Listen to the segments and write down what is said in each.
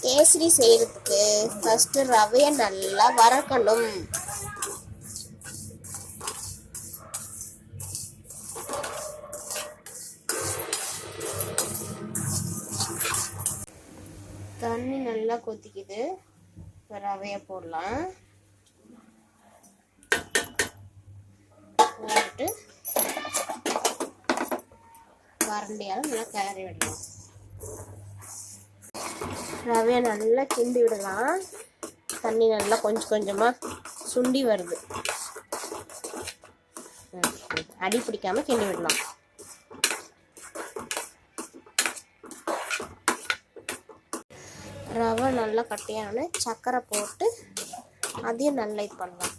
கேசரி செய்யறதுக்கு ஃபர்ஸ்ட் ரவையை நல்லா வறுக்கணும். தண்ணி நல்லா கொதிக்குது. ரவையை போடலாம். போட்டு கரண்டியால் நல்லா கிளறி விடலாம். ரவையை நல்லா கிண்டி விடலாம். தண்ணி நல்லா கொஞ்சம் கொஞ்சமா சுண்டி வருது. அடி பிடிக்காம கிண்டி விடலாம். ரவை நல்லா கட்டியான சர்க்கரை போட்டு அதையும் நல்லா இது பண்ணலாம்.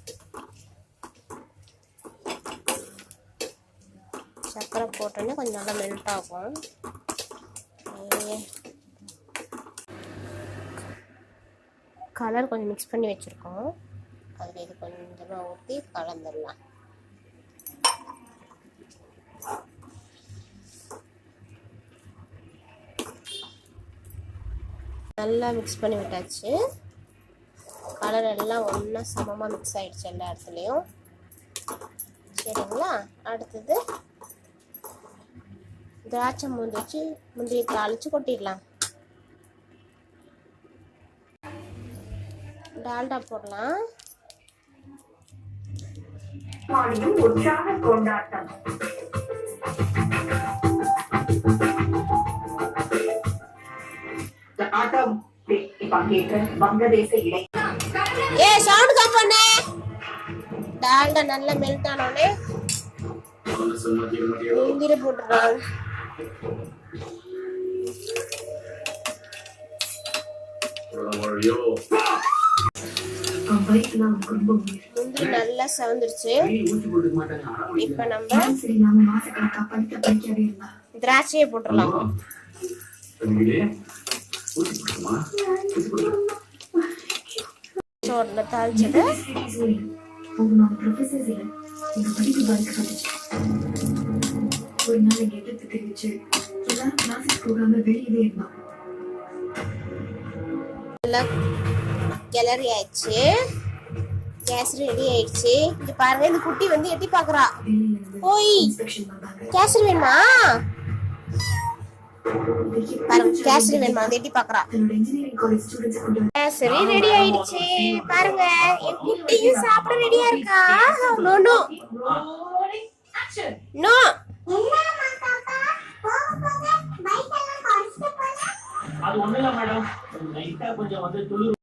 சர்க்கரை போட்டோன்னே கொஞ்சம் நல்லா மெல்ட் ஆகும். கலர் கொஞ்சம் மிக்ஸ் பண்ணி வச்சுருக்கோம். அதில் இது கொஞ்சமாக ஊற்றி கலந்துடலாம். நல்லா மிக்ஸ் பண்ணி விட்டாச்சு. கலர் எல்லாம் ஒன்றா சமமாக மிக்ஸ் ஆகிடுச்சு எல்லா இடத்துலையும். சரிங்களா? அடுத்தது திராட்சை முந்திரியை தாளித்து கொட்டிடலாம். டால்டா போடலாம். உற்சாக கொண்டாட்டம். டால்டா நல்லா மெல்ட் ஆனோடனே முந்திரி போட்டுடலாம். முந்திரி நல்லா செவந்துருச்சு. இப்ப நம்ம திராட்சையை போட்டுடலாம். சோறுல தாளிச்சது கிளறி ஆயிடுச்சு. கேசரி ரெடி ஆயிடுச்சு. இங்க பாருங்க, இந்த குட்டி வந்து எட்டி பாக்குறா. ஓய், கேசரி வேணுமா? பாருங்க, கேசரி வேணுமா வந்து எட்டி பாக்குறா. கேசரி ரெடி ஆயிடுச்சு. பாருங்க, என் குட்டியும் சாப்பிட ரெடியா இருக்கா. No no no. அது ஒண்ணுல மேடம், லைட்டா கொஞ்சம் வந்து